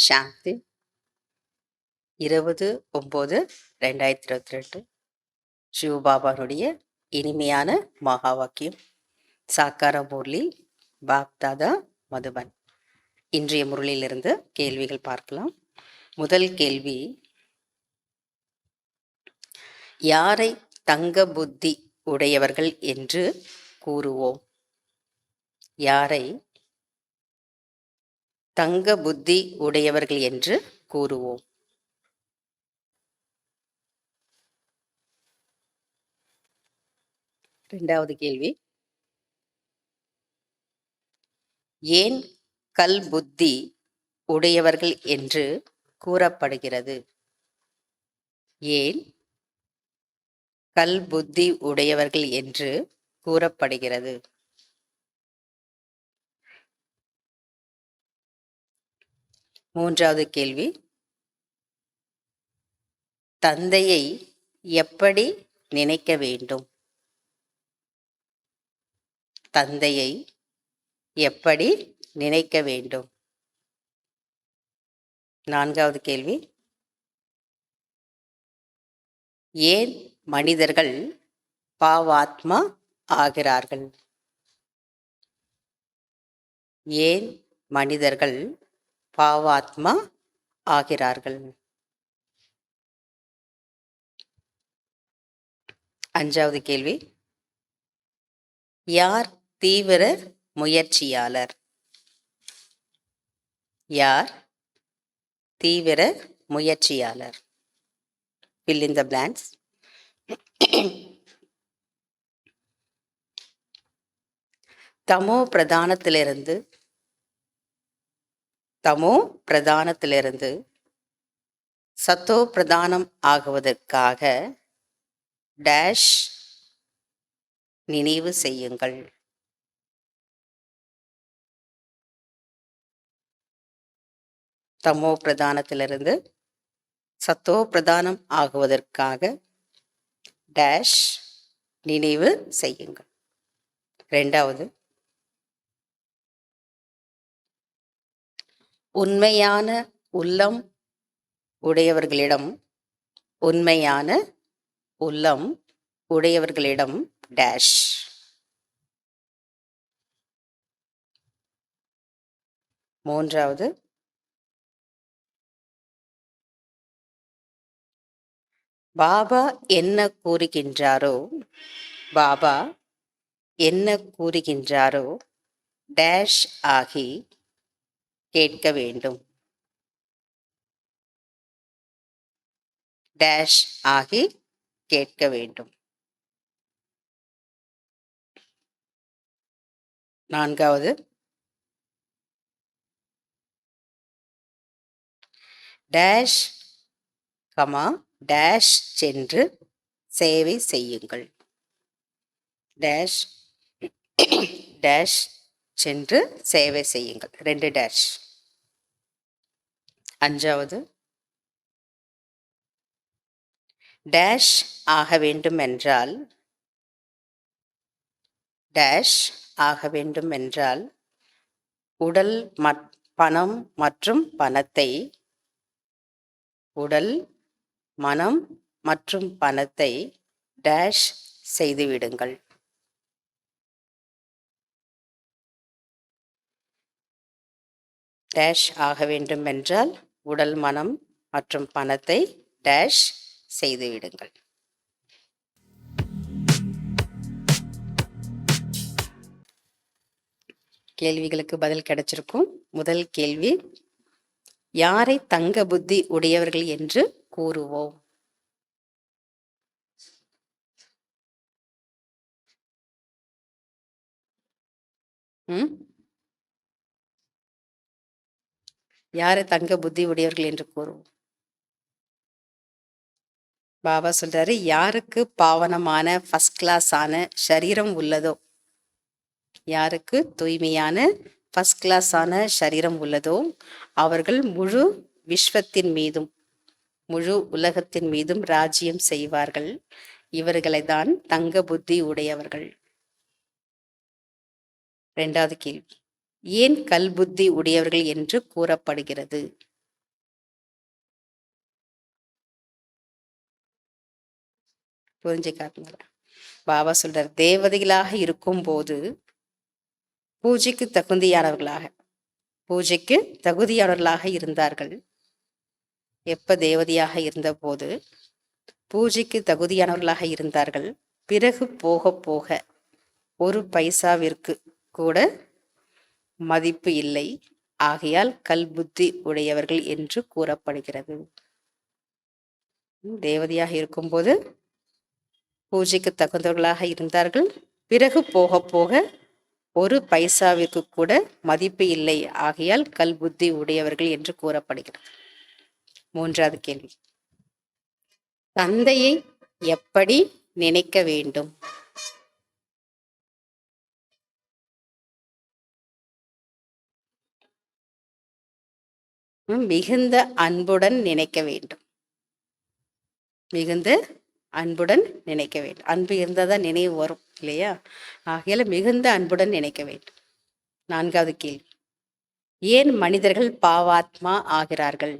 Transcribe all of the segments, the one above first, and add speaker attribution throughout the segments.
Speaker 1: சாந்தி 20/9/2022 சிவபாபானுடைய இனிமையான மகா வாக்கியம். சாக்கார முரளி பாப்தாதா மதுபன். இன்றைய முரளியிலிருந்து கேள்விகள் பார்க்கலாம். முதல் கேள்வி, யாரை தங்க புத்தி உடையவர்கள் என்று கூறுவோம்? யாரை தங்க புத்தி உடையவர்கள் என்று கூறுவோம்? இரண்டாவது கேள்வி, ஏன் கல் புத்தி உடையவர்கள் என்று கூறப்படுகிறது? ஏன் கல் புத்தி உடையவர்கள் என்று கூறப்படுகிறது? மூன்றாவது கேள்வி, தந்தையை எப்படி நினைக்க வேண்டும்? தந்தையை எப்படி நினைக்க வேண்டும்? நான்காவது கேள்வி, ஏன் மனிதர்கள் பாவாத்மா ஆகிறார்கள்? ஏன் மனிதர்கள் பாவாத்மா ஆகிறார்கள்? அஞ்சாவது கேள்வி, யார் தீவிர முயற்சியாளர்? யார் தீவிர முயற்சியாளர்? fill in the blanks. தமோ பிரதானத்திலிருந்து சத்தோ பிரதானம் ஆகுவதற்காக டேஷ் நினைவு செய்யுங்கள். தமோ பிரதானத்திலிருந்து சத்தோ பிரதானம் ஆகுவதற்காக டேஷ் நினைவு செய்யுங்கள். இரண்டாவது, உண்மையான உள்ளம் உடையவர்களிடம் டேஷ். மூன்றாவது, பாபா என்ன கூறுகின்றாரோ டேஷ் ஆகி கேட்க வேண்டும். டேஷ் ஆகி கேட்க வேண்டும். நான்காவது, டேஷ் டேஷ் சென்று சேவை செய்யுங்கள். டேஷ் டேஷ் சென்று சேவை செய்யுங்கள். 2 டேஷ். அஞ்சாவது, டேஷ் ஆக வேண்டுமென்றால் உடல் மனம் மற்றும் பணத்தை டேஷ் செய்துவிடுங்கள். டேஷ் ஆக வேண்டுமென்றால் உடல் மனம் மற்றும் பணத்தை டேஷ் செய்துவிடுங்கள். கேள்விகளுக்கு பதில் கிடைச்சிருக்கும். முதல் கேள்வி, யாரை தங்க புத்தி உடையவர்கள் என்று கூறுவோம்? யாரை தங்க புத்தி உடையவர்கள் என்று கூறுவோம்? பாபா சொல்றாரு, யாருக்கு பாவனமான ஃபர்ஸ்ட் கிளாஸான சரீரம் உள்ளதோ, யாருக்கு தூய்மையான ஃபர்ஸ்ட் கிளாஸான சரீரம் உள்ளதோ அவர்கள் முழு விஸ்வத்தின் மீதும் முழு உலகத்தின் மீதும் ராஜ்யம் செய்வார்கள். இவர்களை தான் தங்க புத்தி உடையவர்கள். இரண்டாவது கேள்வி, ஏன் கல் புத்தி உடையவர்கள் என்று கூறப்படுகிறது? புரிஞ்சுக்காதனால பாபா சொல்றார், தேவதைகளாக இருக்கும்போது பூஜைக்கு தகுதியானவர்களாக பூஜைக்கு தகுதியானவர்களாக இருந்தார்கள். எப்ப தேவதையாக இருந்தபோது பூஜைக்கு தகுதியானவர்களாக இருந்தார்கள். பிறகு போக போக ஒரு பைசாவிற்கு கூட மதிப்பு இல்லை. ஆகையால் கல் புத்தி உடையவர்கள் என்று கூறப்படுகிறது. தேவதையாக இருக்கும்போது பூஜைக்கு தகுந்தவர்களாக இருந்தார்கள். பிறகு போக போக ஒரு பைசாவிற்கு கூட மதிப்பு இல்லை. ஆகையால் கல் புத்தி உடையவர்கள் என்று கூறப்படுகிறது. மூன்றாவது கேள்வி, தந்தையை எப்படி நினைக்க வேண்டும்? மிகுந்த அன்புடன் நினைக்க வேண்டும். மிகுந்த அன்புடன் நினைக்க வேண்டும். அன்பு இருந்தால் தான் நினைவு வரும் இல்லையா? ஆகையால மிகுந்த அன்புடன் நினைக்க வேண்டும். நான்காவது கேள்வி, ஏன் மனிதர்கள் பாவாத்மா ஆகிறார்கள்?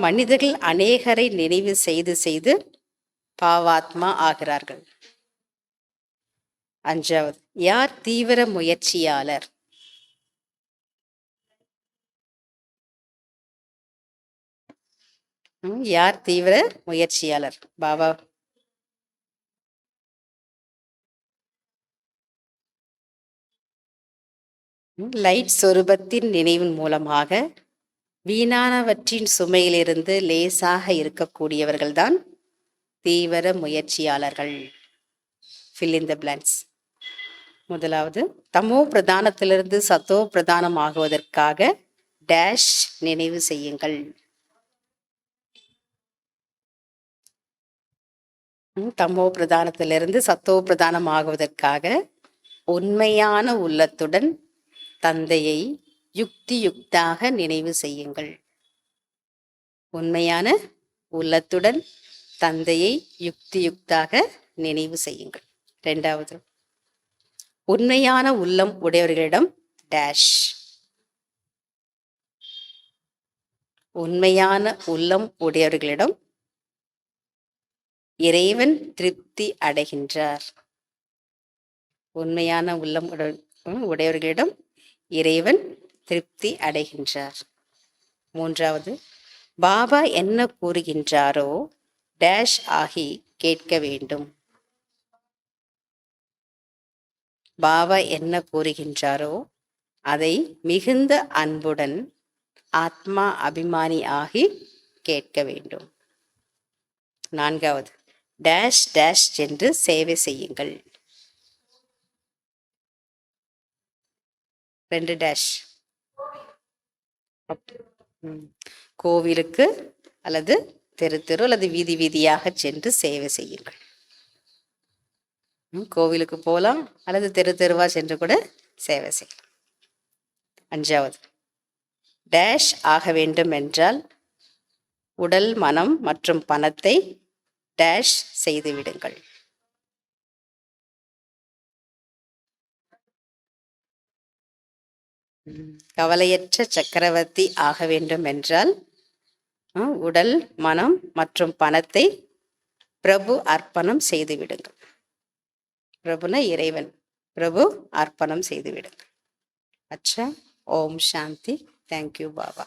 Speaker 1: மனிதர்கள் அநேகரை நினைவு செய்து செய்து பாவாத்மா ஆகிறார்கள். அஞ்சாவது, யார் தீவிர முயற்சியாளர்? யார் தீவிர முயற்சியாளர்? பாபா லைட் சொரூபத்தின் நினைவின் மூலமாக வீணானவற்றின் சுமையிலிருந்து லேசாக இருக்கக்கூடியவர்கள்தான் தீவிர முயற்சியாளர்கள். Fill in the blanks. முதலாவது, தமோ பிரதானத்திலிருந்து சத்தோ பிரதானம் ஆகுவதற்காக டேஷ் நினைவு செய்யுங்கள். தமோ பிரதானத்திலிருந்து சத்தோ பிரதானம் ஆகுவதற்காக உண்மையான உள்ளத்துடன் தந்தையை யுக்தியுக்தாக நினைவு செய்யுங்கள். உண்மையான உள்ளத்துடன் தந்தையை யுக்தியுக்தாக நினைவு செய்யுங்கள். இரண்டாவது, உண்மையான உள்ளம் உடையவர்களிடம் டேஷ். உண்மையான உள்ளம் உடையவர்களிடம் இறைவன் திருப்தி அடைகின்றார். உண்மையான உள்ளம் உடையவர்களிடம் இறைவன் திருப்தி அடைகின்றார். மூன்றாவது, பாபா என்ன கூறுகின்றாரோ டேஷ் ஆகி கேட்க வேண்டும். பாபா என்ன கூறுகின்றாரோ அதை மிகுந்த அன்புடன் ஆத்மா அபிமானி ஆகி கேட்க வேண்டும். நான்காவது, டேஷ் டேஷ் என்று சேவை செய்யுங்கள். 2 டேஷ். கோவிலுக்கு அல்லது தெரு தெரு அல்லது வீதி வீதியாக சென்று சேவை செய்யுங்கள். கோவிலுக்கு போகலாம் அல்லது தெரு தெருவா சென்று கூட சேவை செய்யலாம். அஞ்சாவது, டேஷ் ஆக வேண்டும் என்றால் உடல், மனம் மற்றும் பணத்தை டேஷ் செய்து விடுங்கள். கவலையற்ற சக்கரவர்த்தி ஆக வேண்டும் என்றால் உடல், மனம் மற்றும் பணத்தை பிரபு அர்ப்பணம் செய்து விடுங்கள். பிரபுனா இறைவன். பிரபு அர்ப்பணம் செய்து விடுங்கள். அச்சா. ஓம் சாந்தி. தேங்க்யூ பாபா.